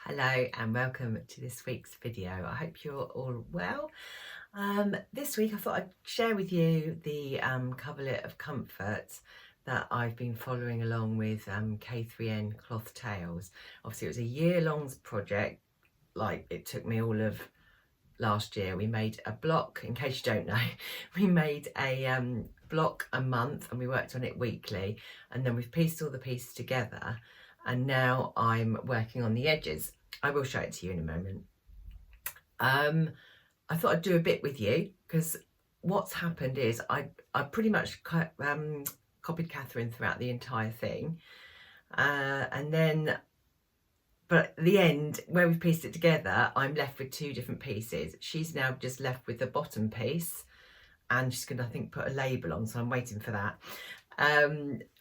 Hello and welcome to this week's video. I hope you're all well. This week I thought I'd share with you the coverlet of comfort that I've been following along with K3N Cloth Tales. Obviously it was a year-long project, like it took me all of last year. We made a block, in case you don't know, we made a block a month and we worked on it weekly, and then we've pieced all the pieces together and now I'm working on the edges. I will show it to you in a moment. I thought I'd do a bit with you because what's happened is I pretty much copied Catherine throughout the entire thing, and then but at the end where we've pieced it together I'm left with two different pieces. She's now just left with the bottom piece and she's gonna, I think, put a label on, so I'm waiting for that.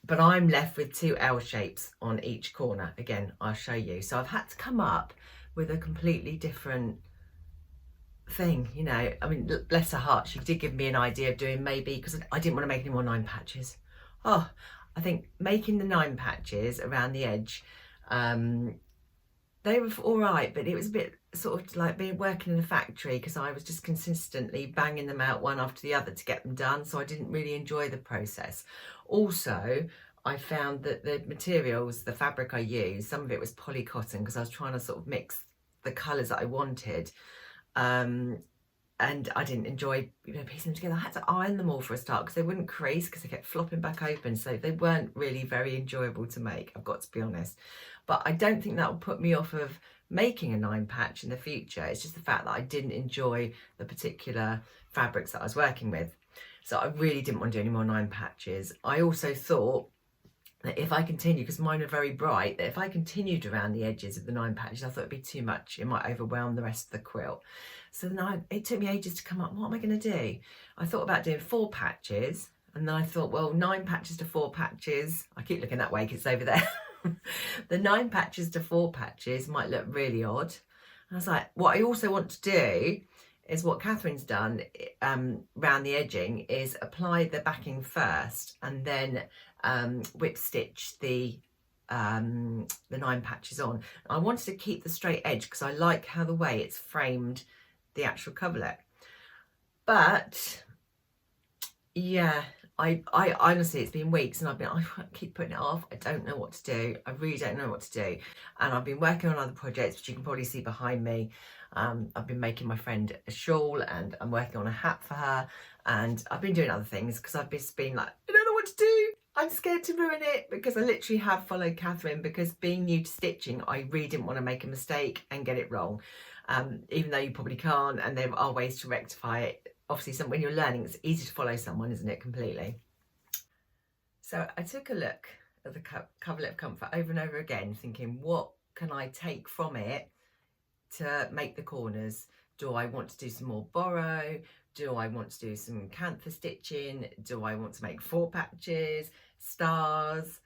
But I'm left with two L shapes on each corner. Again, I'll show you. So I've had to come up with a completely different thing, you know. I mean, bless her heart, she did give me an idea of doing, maybe, because I didn't want to make any more 9 patches. Oh, I think making the 9 patches around the edge, they were all right, but it was a bit sort of like being working in a factory because I was just consistently banging them out one after the other to get them done, so I didn't really enjoy the process. Also, I found that the materials, the fabric I used, some of it was poly cotton because I was trying to sort of mix the colours that I wanted, and I didn't enjoy, you know, piecing them together. I had to iron them all for a start because they wouldn't crease because they kept flopping back open, so they weren't really very enjoyable to make, I've got to be honest. But I don't think that will put me off of making a 9 patch in the future. It's just the fact that I didn't enjoy the particular fabrics that I was working with. So I really didn't want to do any more 9 patches. I also thought that if I continue, because mine are very bright, that if I continued around the edges of the 9 patches, I thought it'd be too much. It might overwhelm the rest of the quilt. So then it took me ages to come up, what am I going to do? I thought about doing 4 patches, and then I thought, well, 9 patches to 4 patches. I keep looking that way because it's over there. The 9 patches to 4 patches might look really odd. And I was like, what I also want to do is what Catherine's done round the edging, is apply the backing first and then whip stitch the 9 patches on. I wanted to keep the straight edge because I like how the way it's framed the actual coverlet. But yeah, I honestly, it's been weeks and I keep putting it off. I don't know what to do. I really don't know what to do. And I've been working on other projects, which you can probably see behind me. I've been making my friend a shawl and I'm working on a hat for her. And I've been doing other things because I've just been like, I don't know what to do. I'm scared to ruin it, because I literally have followed Catherine, because being new to stitching, I really didn't want to make a mistake and get it wrong. Even though you probably can't, and there are ways to rectify it. Obviously, when you're learning, it's easy to follow someone, isn't it, completely? So I took a look at the coverlet of comfort over and over again, thinking, what can I take from it to make the corners? Do I want to do some more borrow? Do I want to do some cantha stitching? Do I want to make 4 patches, stars?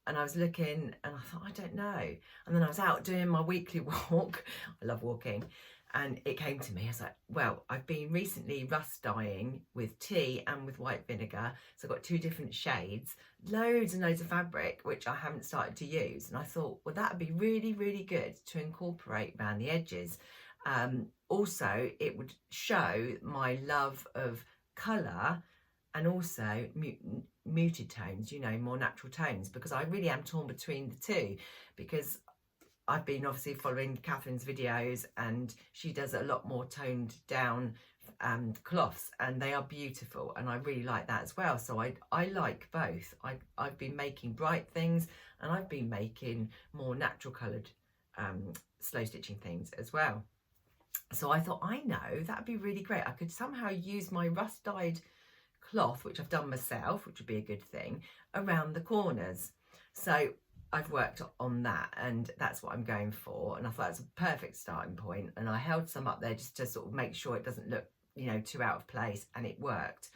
And I was looking and I thought, I don't know. And then I was out doing my weekly walk. I love walking. And it came to me, I was like, well, I've been recently rust dyeing with tea and with white vinegar. So I've got 2 different shades, loads and loads of fabric, which I haven't started to use. And I thought, well, that would be really, really good to incorporate around the edges. Also, it would show my love of colour and also muted tones, you know, more natural tones, because I really am torn between the two, because I've been obviously following Catherine's videos and she does a lot more toned down cloths, and they are beautiful, and I really like that as well. So I like both. I've been making bright things and I've been making more natural coloured slow stitching things as well. So I thought, I know, that'd be really great. I could somehow use my rust dyed cloth, which I've done myself, which would be a good thing, around the corners. So I've worked on that, and that's what I'm going for, and I thought it's a perfect starting point. And I held some up there just to sort of make sure it doesn't look, you know, too out of place, and it worked.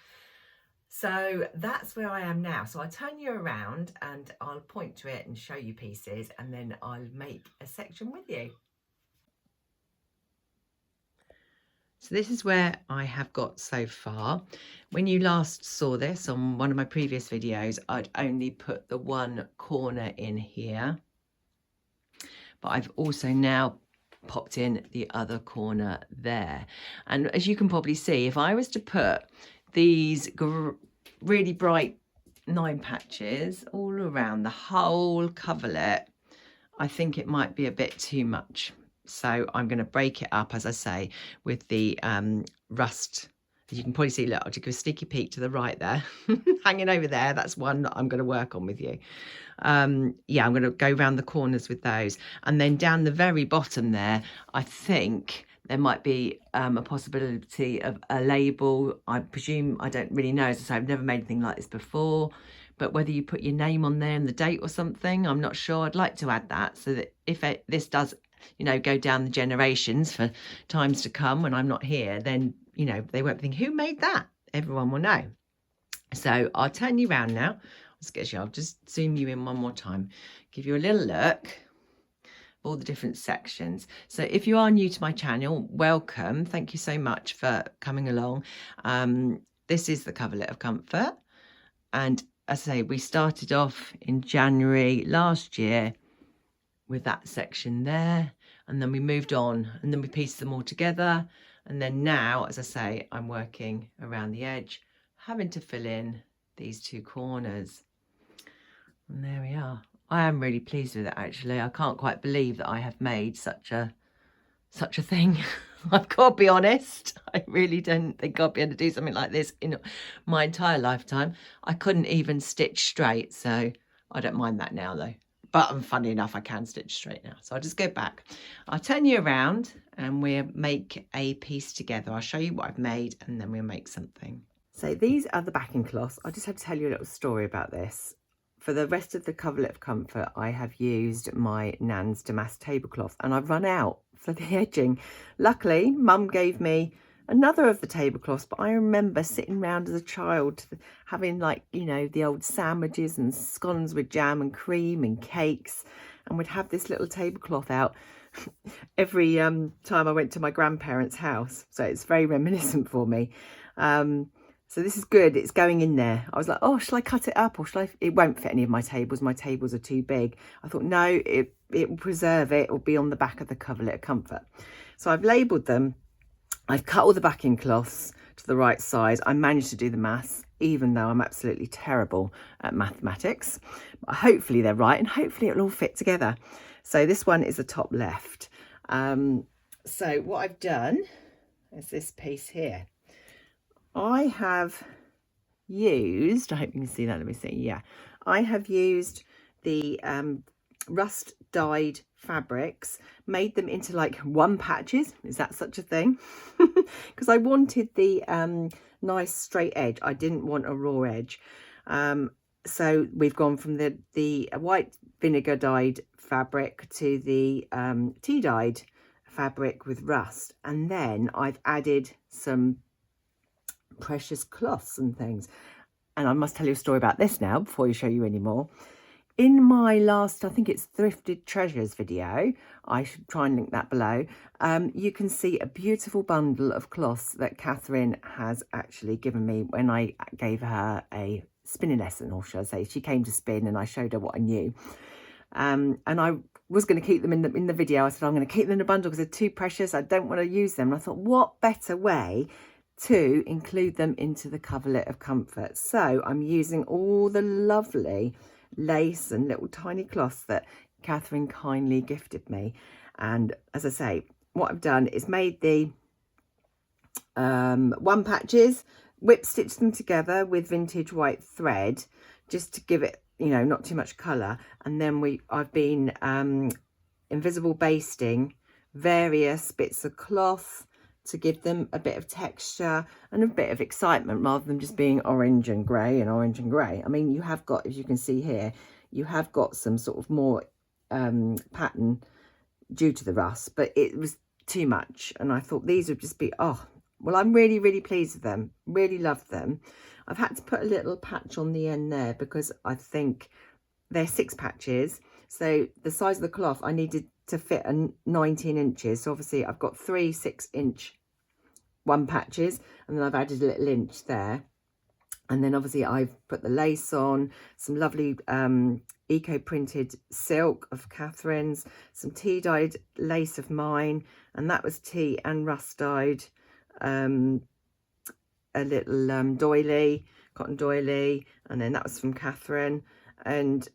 So that's where I am now. So I'll turn you around and I'll point to it and show you pieces, and then I'll make a section with you. So this is where I have got so far. When you last saw this on one of my previous videos, I'd only put the one corner in here. but I've also now popped in the other corner there. And as you can probably see, if I was to put these really bright 9 patches all around the whole coverlet, I think it might be a bit too much. So I'm going to break it up, as I say, with the rust. As you can probably see, look, I'll just give a sneaky peek to the right there, hanging over there. That's one that I'm going to work on with you. Yeah, I'm going to go around the corners with those. And then down the very bottom there, I think there might be a possibility of a label. I presume, I don't really know. As I say, I've never made anything like this before. But whether you put your name on there and the date or something, I'm not sure. I'd like to add that so that if this does, you know, go down the generations for times to come when I'm not here, then, you know, they won't think, who made that? Everyone will know. So I'll turn you around now. I'll just zoom you in one more time, give you a little look at all the different sections. So if you are new to my channel, welcome. Thank you so much for coming along. This is the coverlet of comfort. And as I say, we started off in January last year with that section there, and then we moved on, and then we pieced them all together. And then now, as I say, I'm working around the edge, having to fill in these 2 corners. And there we are. I am really pleased with it, actually. I can't quite believe that I have made such a thing. I've got to be honest. I really don't think I'll be able to do something like this in my entire lifetime. I couldn't even stitch straight, so I don't mind that now, though. But funny enough, I can stitch straight now. So I'll just go back. I'll turn you around and we'll make a piece together. I'll show you what I've made and then we'll make something. So these are the backing cloths. I just have to tell you a little story about this. For the rest of the coverlet of comfort, I have used my Nan's damask tablecloth and I've run out for the edging. Luckily, Mum gave me another of the tablecloths, but I remember sitting round as a child having, like, you know, the old sandwiches and scones with jam and cream and cakes, and we'd have this little tablecloth out every time I went to my grandparents' house. So it's very reminiscent for me. So this is good. It's going in there. I was like, oh, shall I cut it up or shall I? It won't fit any of my tables. My tables are too big. I thought, no, it will preserve it. It will be on the back of the coverlet of comfort. So I've labelled them. I've cut all the backing cloths to the right size. I managed to do the maths, even though I'm absolutely terrible at mathematics. But hopefully they're right and hopefully it'll all fit together. So this one is the top left. So what I've done is this piece here. I have used, I hope you can see that, let me see, yeah. I have used the rust dyed fabrics, made them into like 1 patches. Is that such a thing? Because I wanted the nice straight edge. I didn't want a raw edge. So we've gone from the white vinegar dyed fabric to the tea dyed fabric with rust, and then I've added some precious cloths and things. And I must tell you a story about this now before I show you any more. In my last, I think it's Thrifted Treasures video, I should try and link that below, you can see a beautiful bundle of cloths that Catherine has actually given me when I gave her a spinning lesson, or should I say, she came to spin and I showed her what I knew. And I was going to keep them in the video. I said, I'm going to keep them in a bundle because they're too precious. I don't want to use them. And I thought, what better way to include them into the coverlet of comfort? So I'm using all the lovely lace and little tiny cloths that Catherine kindly gifted me. And as I say, what I've done is made the 1 patches, whip stitched them together with vintage white thread just to give it, you know, not too much colour. And then I've been invisible basting various bits of cloth to give them a bit of texture and a bit of excitement rather than just being orange and grey and orange and grey. I mean, you have got, as you can see here, you have got some sort of more pattern due to the rust, but it was too much. And I thought these would just be, oh, well, I'm really, really pleased with them. Really love them. I've had to put a little patch on the end there because I think they're 6 patches. So the size of the cloth, I needed to fit 19 inches. So obviously I've got 3 6-inch 1 patches, and then I've added a little inch there. And then obviously I've put the lace on, some lovely eco-printed silk of Catherine's, some tea-dyed lace of mine, and that was tea and rust-dyed, a little doily, cotton doily, and then that was from Catherine. And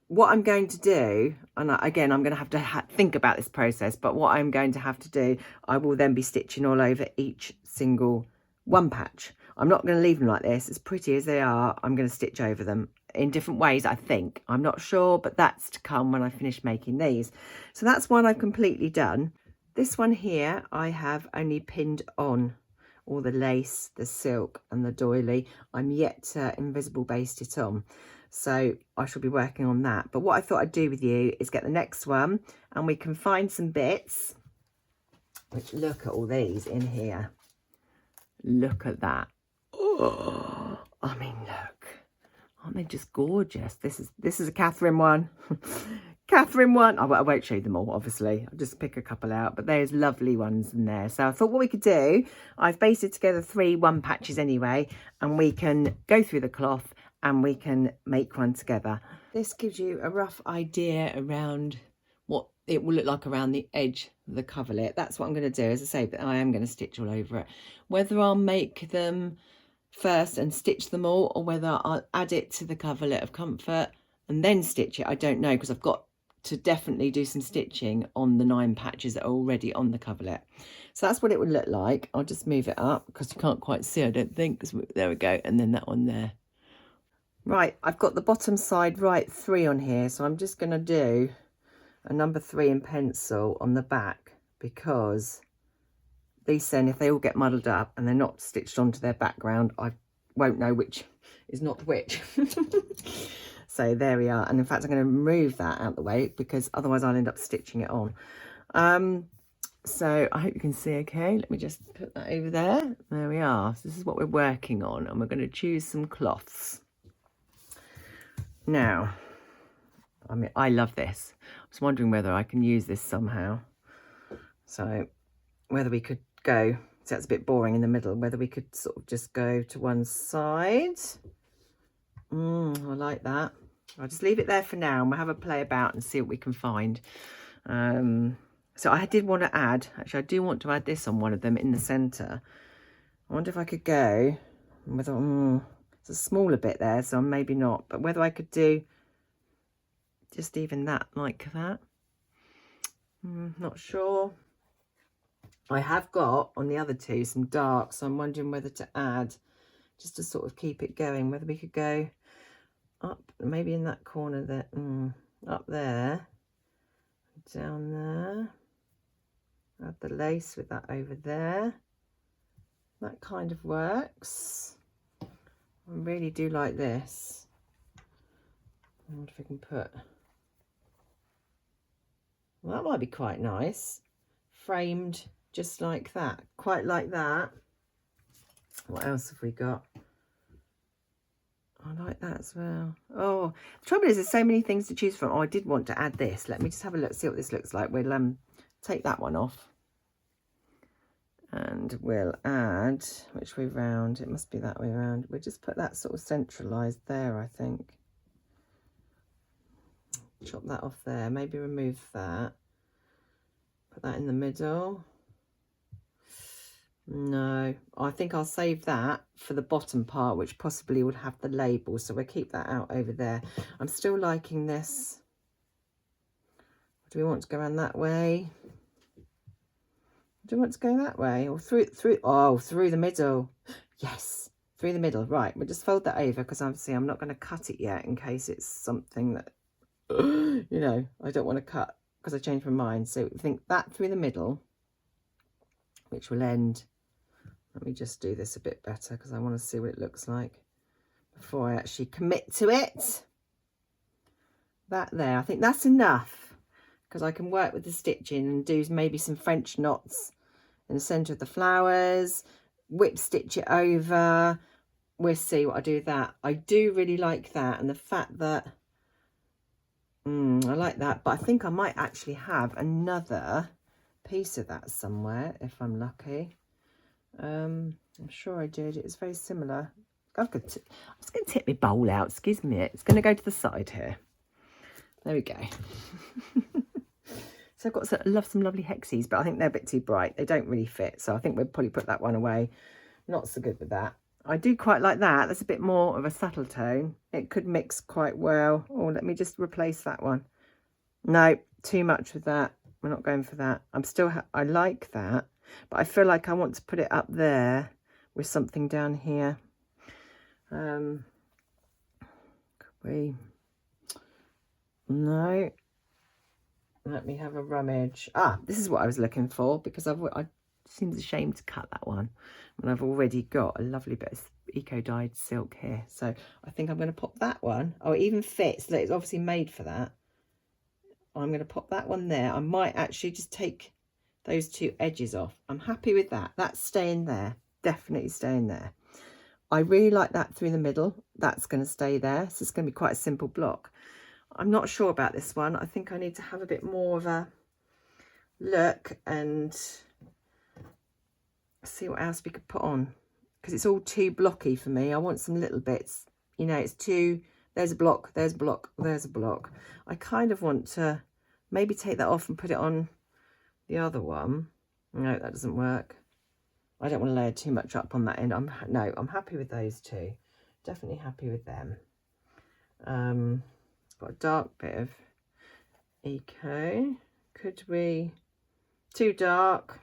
what I'm going to do, and again, I'm going to have to think about this process, but what I'm going to have to do, I will then be stitching all over each single one patch. I'm not going to leave them like this. As pretty as they are, I'm going to stitch over them in different ways, I think. I'm not sure, but that's to come when I finish making these. So that's one I've completely done. This one here, I have only pinned on all the lace, the silk and the doily. I'm yet to invisible baste it on. So I shall be working on that. But what I thought I'd do with you is get the next one and we can find some bits, which look at all these in here. Look at that. Oh, I mean, look, aren't they just gorgeous? This is a Catherine one. Catherine one. I won't show them all, obviously. I'll just pick a couple out, but there's lovely ones in there. So I thought what we could do, I've basted together 3 one patches anyway, and we can go through the cloth and we can make one together. This gives you a rough idea around what it will look like around the edge of the coverlet. That's what I'm going to do. As I say, but I am going to stitch all over it. Whether I'll make them first and stitch them all, or whether I'll add it to the coverlet of comfort and then stitch it, I don't know, because I've got to definitely do some stitching on the 9 patches that are already on the coverlet. So that's what it would look like. I'll just move it up because you can't quite see, I don't think. There we go, and then that one there. Right, I've got the bottom side right 3 on here, so I'm just going to do a number 3 in pencil on the back, because these then, if they all get muddled up and they're not stitched onto their background, I won't know which is not which. So there we are. And in fact, I'm going to move that out the way because otherwise I'll end up stitching it on. So I hope you can see okay. Let me just put that over there. There we are. So this is what we're working on, and we're going to choose some cloths. Now, I mean, I love this. I was wondering whether I can use this somehow. So whether we could go, so that's a bit boring in the middle, whether we could sort of just go to one side. I like that. I'll just leave it there for now and we'll have a play about and see what we can find. So I did want to add, actually I do want to add this on one of them in the centre. I wonder if I could go, whether, it's a smaller bit there, so maybe not, but whether I could do just even that, like that. Not sure. I have got on the other 2 some dark, so I'm wondering whether to add, just to sort of keep it going, whether we could go up, maybe in that corner there, up there, down there, add the lace with that over there. That kind of works. I really do like this. I wonder if I can put, well, that might be quite nice, framed just like that, quite like that. What else have we got? I like that as well. Oh, the trouble is there's so many things to choose from. Oh, I did want to add this. Let me just have a look, see what this looks like. We'll take that one off. And we'll add, which way round? It must be that way round. We'll just put that sort of centralised there, I think. Chop that off there. Maybe remove that. Put that in the middle. No, I think I'll save that for the bottom part, which possibly would have the label. So we'll keep that out over there. I'm still liking this. Do we want to go around that way? Do we want to go that way or through the middle? Yes, through the middle. Right, we'll just fold that over because obviously I'm not going to cut it yet in case it's something that you know I don't want to cut because I changed my mind. So I think that through the middle, which will end. Let me just do this a bit better because I want to see what it looks like before I actually commit to it. That there, I think that's enough because I can work with the stitching and do maybe some French knots in the centre of the flowers, whip stitch it over. We'll see what I do with that. I do really like that, and the fact that I like that, but I think I might actually have another piece of that somewhere if I'm lucky. I'm sure I did. It's very similar. I'm just going to tip my bowl out. Excuse me. It's going to go to the side here. There we go. So I've got some lovely hexies, but I think they're a bit too bright. They don't really fit. So I think we'll probably put that one away. Not so good with that. I do quite like that. That's a bit more of a subtle tone. It could mix quite well. Oh, let me just replace that one. No, too much with that. We're not going for that. I like that, but I feel like I want to put it up there with something down here. Could we? No. Let me have a rummage. This is what I was looking for, because I seems a shame to cut that one when I've already got a lovely bit of eco-dyed silk here. So I think I'm going to pop that one. Oh, it even fits. Look, it's obviously made for that. I'm going to pop that one there. I might actually just take those two edges off. I'm happy with that. That's staying there. Definitely staying there. I really like that through the middle. That's going to stay there. So it's going to be quite a simple block. I'm not sure about this one. I think I need to have a bit more of a look and see what else we could put on, because it's all too blocky for me. I want some little bits, you know. It's too, there's a block, there's a block, there's a block. I kind of want to maybe take that off and put it on the other one. No, that doesn't work. I don't want to layer too much up on that end. I'm happy with those two. Definitely happy with them. Got a dark bit of eco. Could we? Too dark.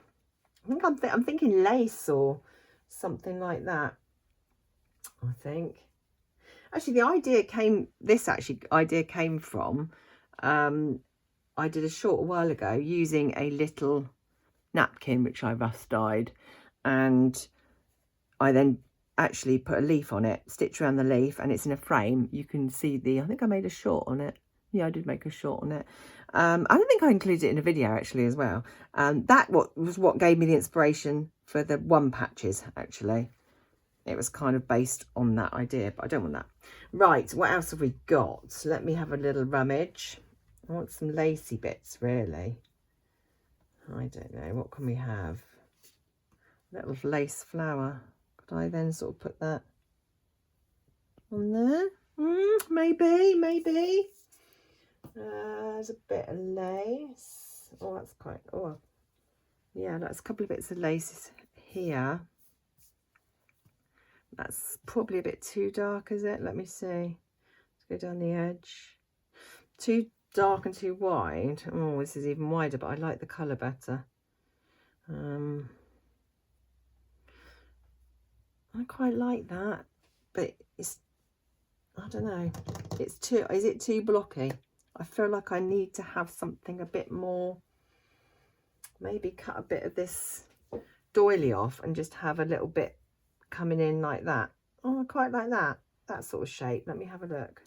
I think I'm thinking lace or something like that. I think. Actually, this idea came from. I did a short while ago using a little napkin which I rust dyed, and I then actually put a leaf on it, stitch around the leaf, and it's in a frame. You can see I think I made a short on it. Yeah, I did make a short on it. I don't think I included it in a video actually as well. That was what gave me the inspiration for the one patches actually. It was kind of based on that idea, but I don't want that. Right, what else have we got? Let me have a little rummage. I want some lacy bits really. I don't know, what can we have? Little lace flower. Could I then sort of put that on there? Maybe. There's a bit of lace. Oh, that's quite, oh, yeah, that's a couple of bits of lace here. That's probably a bit too dark, is it? Let me see. Let's go down the edge. Too dark and too wide. Oh, this is even wider, but I like the colour better. I quite like that, but it's, I don't know, is it too blocky? I feel like I need to have something a bit more, maybe cut a bit of this doily off and just have a little bit coming in like that. Oh, I quite like that sort of shape. Let me have a look.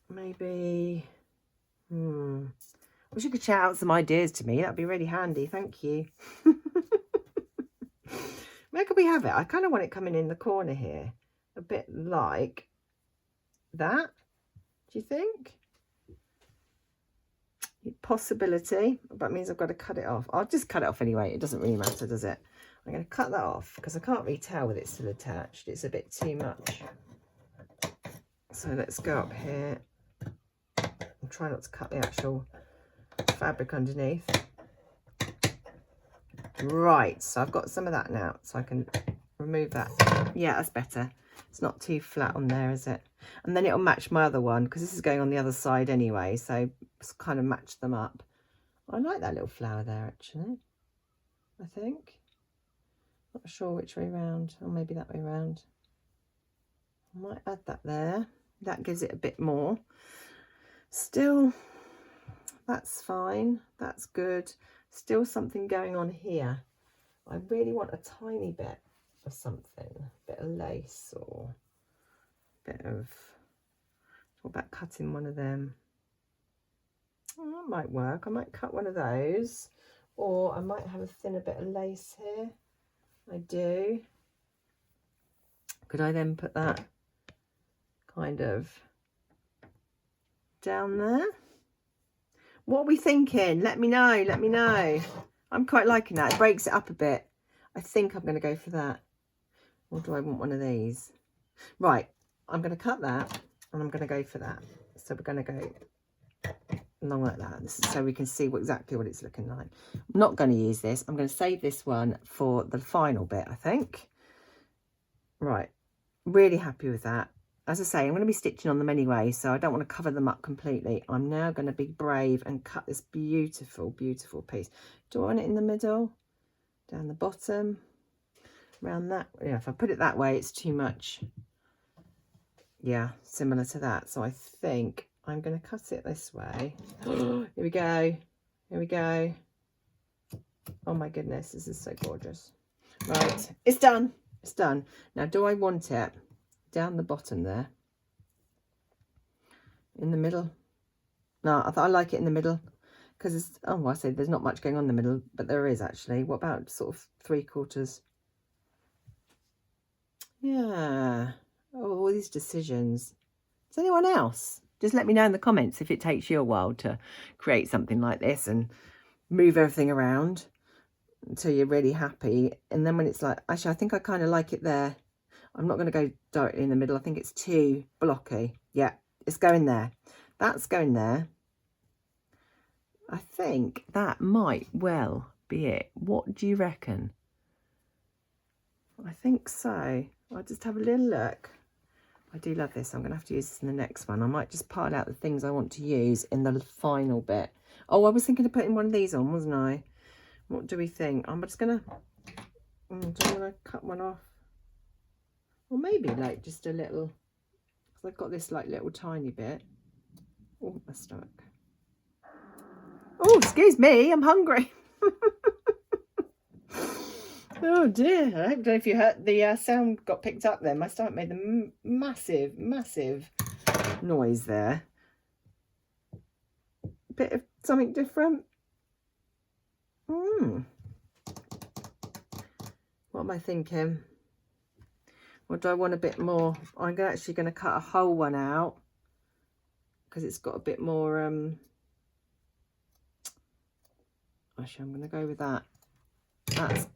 Maybe, wish you could shout out some ideas to me. That'd be really handy. Thank you. Where could we have it? I kind of want it coming in the corner here, a bit like that. Do you think? Possibility. That means I've got to cut it off. I'll just cut it off anyway. It doesn't really matter, does it? I'm going to cut that off because I can't really tell whether it's still attached. It's a bit too much. So let's go up here. I'll try not to cut the actual fabric underneath. Right, so I've got some of that now, so I can remove that. Yeah, that's better. It's not too flat on there, is it? And then it'll match my other one, because this is going on the other side anyway, so it's kind of match them up. I like that little flower there, actually, I think. Not sure which way round, or maybe that way round. I might add that there. That gives it a bit more. Still, that's fine. That's good. Still something going on here. I really want a tiny bit of something, a bit of lace or a bit of, what about cutting one of them? Oh, that might work. I might cut one of those, or I might have a thinner bit of lace here. I do. Could I then put that kind of down there? What are we thinking? Let me know. Let me know. I'm quite liking that. It breaks it up a bit. I think I'm going to go for that. Or do I want one of these? Right, I'm going to cut that and I'm going to go for that. So we're going to go along like that, so we can see exactly what it's looking like. I'm not going to use this. I'm going to save this one for the final bit, I think. Right, really happy with that. As I say, I'm going to be stitching on them anyway, so I don't want to cover them up completely. I'm now going to be brave and cut this beautiful, beautiful piece. Do I want it in the middle? Down the bottom? Around that? Yeah, if I put it that way, it's too much. Yeah, similar to that. So I think I'm going to cut it this way. Here we go. Here we go. Oh my goodness, this is so gorgeous. Right, it's done. It's done. Now, do I want it down the bottom there? In the middle? No, I like it in the middle. Because it's, oh, well, I say there's not much going on in the middle, but there is actually. What about sort of 3/4? Yeah. Oh, all these decisions. Does anyone else? Just let me know in the comments if it takes you a while to create something like this and move everything around until you're really happy. And then when it's like, actually, I think I kind of like it there. I'm not going to go directly in the middle. I think it's too blocky. Yeah, it's going there. That's going there. I think that might well be it. What do you reckon? I think so. I'll just have a little look. I do love this. I'm going to have to use this in the next one. I might just pile out the things I want to use in the final bit. Oh, I was thinking of putting one of these on, wasn't I? What do we think? I'm just going to... do I want to cut one off? Or maybe like just a little... Because I've got this like little tiny bit. Oh, my stomach. Oh, excuse me. I'm hungry. Oh dear, I don't know if you heard the sound got picked up then. My stomach made a massive, massive noise there. Bit of something different. What am I thinking? Or do I want a bit more? I'm actually going to cut a whole one out because it's got a bit more... Actually, I'm going to go with that.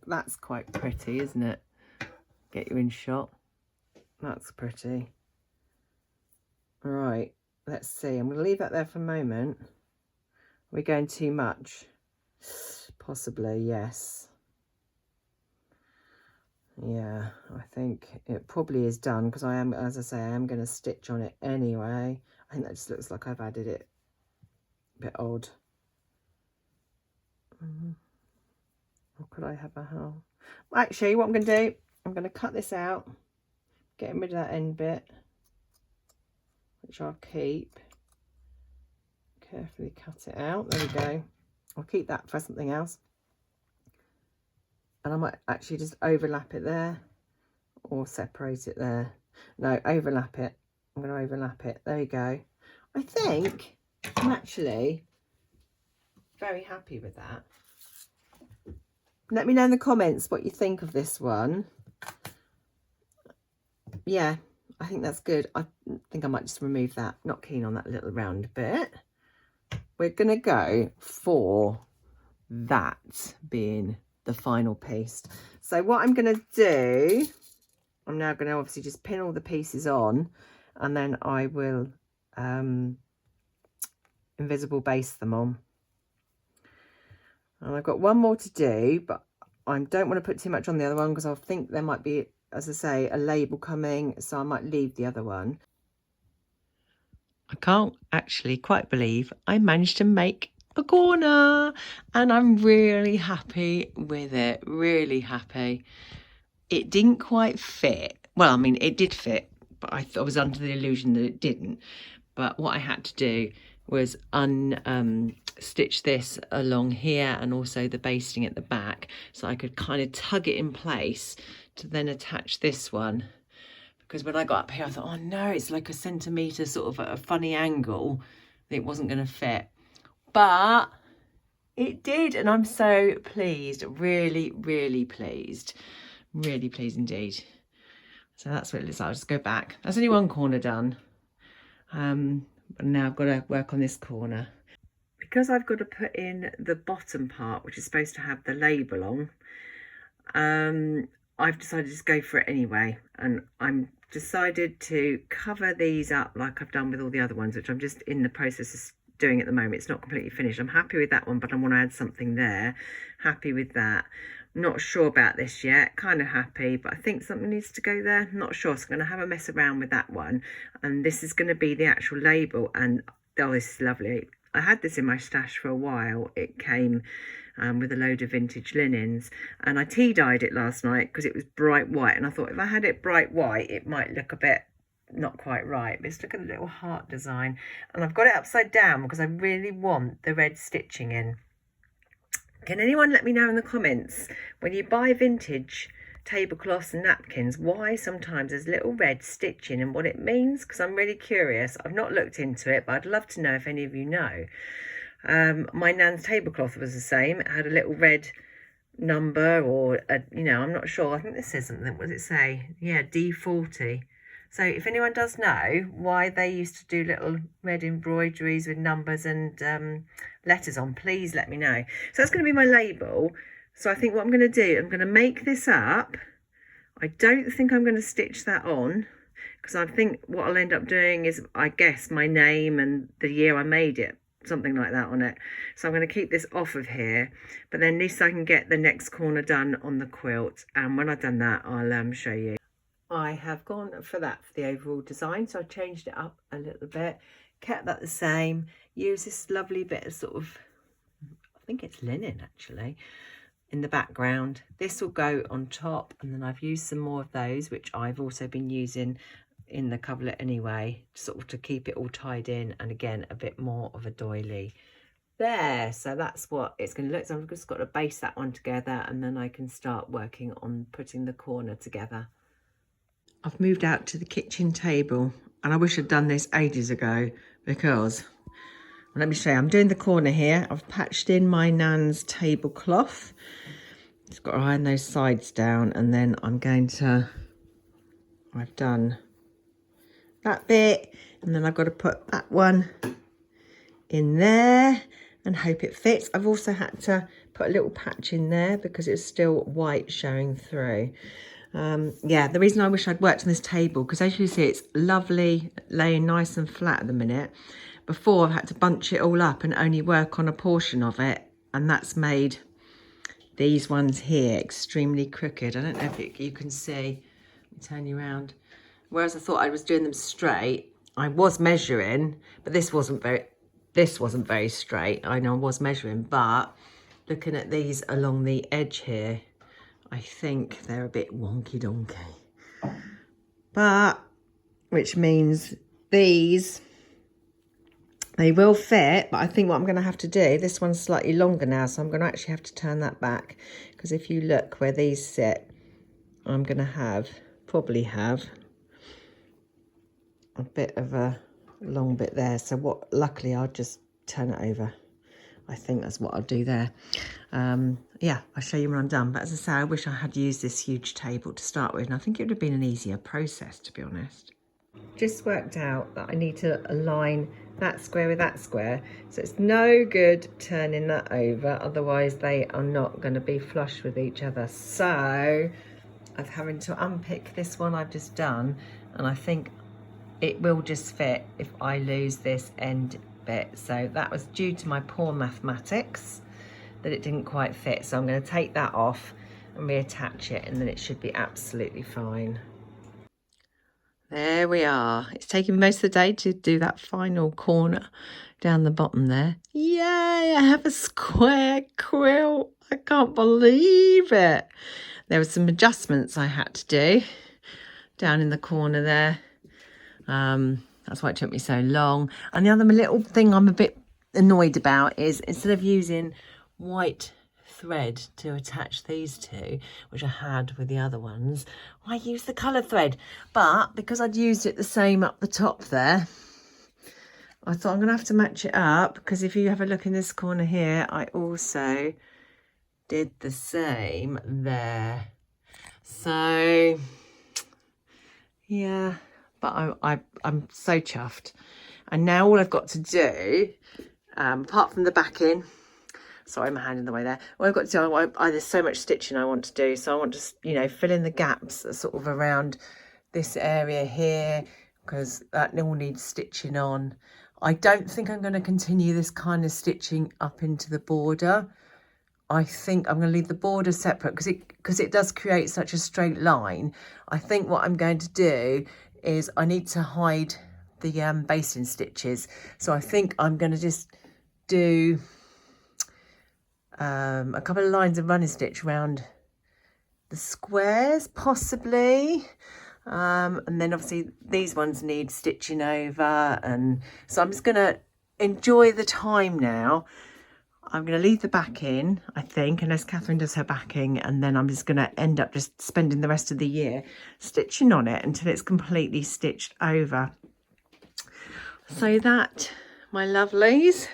That's quite pretty, isn't it? Get you in shot. That's pretty. All right, let's see. I'm going to leave that there for a moment. Are we going too much? Possibly, yes. Yeah, I think it probably is done because I am, as I say, I am going to stitch on it anyway. I think that just looks like I've added it a bit odd. Or could I have a hole? Well, actually, what I'm going to do, I'm going to cut this out, getting rid of that end bit, which I'll keep. Carefully cut it out. There we go. I'll keep that for something else. And I might actually just overlap it there or separate it there. No, overlap it. I'm going to overlap it. There you go. I think I'm actually very happy with that. Let me know in the comments what you think of this one. Yeah, I think that's good. I think I might just remove that. Not keen on that little round bit. We're going to go for that being the final piece. So what I'm going to do, I'm now going to obviously just pin all the pieces on, and then I will invisible base them on. And I've got one more to do, but I don't want to put too much on the other one because I think there might be, as I say, a label coming, so I might leave the other one. I can't actually quite believe I managed to make a corner, and I'm really happy with it, really happy. It didn't quite fit. Well, I mean, it did fit, but I was under the illusion that it didn't. But what I had to do was stitch this along here and also the basting at the back, so I could kind of tug it in place to then attach this one. Because when I got up here, I thought, oh no, it's like a centimetre sort of at a funny angle. It wasn't going to fit. But it did, and I'm so pleased. Really, really pleased. Really pleased indeed. So that's what it looks like. I'll just go back. That's only one corner done. But now I've got to work on this corner. Because I've got to put in the bottom part, which is supposed to have the label on, I've decided to just go for it anyway, and I'm decided to cover these up like I've done with all the other ones, which I'm just in the process of doing at the moment. It's not completely finished. I'm happy with that one, but I want to add something there. Happy with that. Not sure about this yet. Kind of happy, but I think something needs to go there. Not sure. So I'm going to have a mess around with that one, and this is going to be the actual label. And oh, this is lovely. I had this in my stash for a while. It came with a load of vintage linens, and I tea dyed it last night because it was bright white, and I thought if I had it bright white it might look a bit not quite right. But just look at the little heart design, and I've got it upside down because I really want the red stitching in. Can anyone let me know in the comments, when you buy vintage tablecloths and napkins, why sometimes there's little red stitching and what it means? Because I'm really curious. I've not looked into it, but I'd love to know if any of you know. My nan's tablecloth was the same. It had a little red number, or you know, I'm not sure. I think this says something. What does it say? Yeah, D40. So if anyone does know why they used to do little red embroideries with numbers and letters on, please let me know. So that's going to be my label. So I think what I'm going to do, I'm going to make this up. I don't think I'm going to stitch that on, because I think what I'll end up doing is, I guess, my name and the year I made it, something like that on it. So I'm going to keep this off of here, but then at least I can get the next corner done on the quilt, and when I've done that I'll show you. I have gone for that for the overall design, so I changed it up a little bit, kept that the same, use this lovely bit of sort of, I think it's linen actually, in the background. This will go on top, and then I've used some more of those, which I've also been using in the coverlet anyway, sort of to keep it all tied in, and again a bit more of a doily there. So that's what it's going to look. So I've just got to base that one together, and then I can start working on putting the corner together. I've moved out to the kitchen table, and I wish I'd done this ages ago, because let me show you, I'm doing the corner here. I've patched in my nan's tablecloth. Just got to iron those sides down, and then I'm going to, I've done that bit, and then I've got to put that one in there and hope it fits. I've also had to put a little patch in there because it's still white showing through. Yeah, the reason I wish I'd worked on this table, because as you see, it's lovely, laying nice and flat at the minute. Before, I've had to bunch it all up and only work on a portion of it, and that's made these ones here extremely crooked. I don't know if you can see. Let me turn you around. Whereas I thought I was doing them straight, I was measuring, but this wasn't very straight. I know I was measuring, but looking at these along the edge here, I think they're a bit wonky donkey. But, which means these, they will fit, but I think what I'm going to have to do, this one's slightly longer now, so I'm going to actually have to turn that back, because if you look where these sit, I'm going to probably have a bit of a long bit there. So what, luckily I'll just turn it over. I think that's what I'll do there. Yeah, I'll show you when I'm done. But as I say, I wish I had used this huge table to start with, and I think it would have been an easier process, to be honest. Just worked out that I need to align that square with that square, so it's no good turning that over, otherwise they are not going to be flush with each other. So I'm having to unpick this one I've just done, and I think it will just fit if I lose this end bit. So that was due to my poor mathematics, that it didn't quite fit. So I'm going to take that off and reattach it, and then it should be absolutely fine. There we are. It's taken most of the day to do that final corner down the bottom there. Yay, I have a square quilt. I can't believe it. There were some adjustments I had to do down in the corner there. That's why it took me so long. And the other little thing I'm a bit annoyed about is, instead of using white thread to attach these two, which I had with the other ones, I used the colour thread. But because I'd used it the same up the top there, I thought I'm going to have to match it up, because if you have a look in this corner here, I also did the same there. So yeah, but I'm so chuffed. And now all I've got to do, apart from the backing, Sorry, my hand in the way there. What I've got to do, there's so much stitching I want to do, so I want to, you know, fill in the gaps sort of around this area here, because that all needs stitching on. I don't think I'm going to continue this kind of stitching up into the border. I think I'm going to leave the border separate because it does create such a straight line. I think what I'm going to do is I need to hide the basting stitches. So I think I'm going to just do a couple of lines of running stitch around the squares, possibly. And then obviously these ones need stitching over. And so I'm just going to enjoy the time now. I'm going to leave the back in, I think, unless Catherine does her backing, and then I'm just going to end up just spending the rest of the year stitching on it until it's completely stitched over. So that, my lovelies,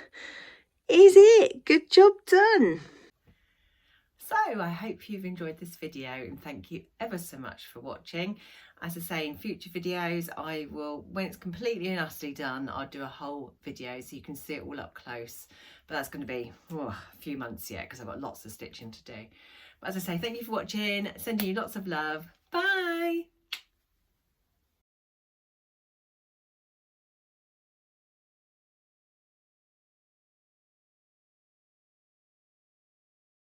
is it. Good job done. So I hope you've enjoyed this video, and thank you ever so much for watching. As I say, in future videos, I will, when it's completely and utterly done, I'll do a whole video so you can see it all up close. But that's going to be a few months yet, because I've got lots of stitching to do. But as I say, thank you for watching, sending you lots of love. Bye.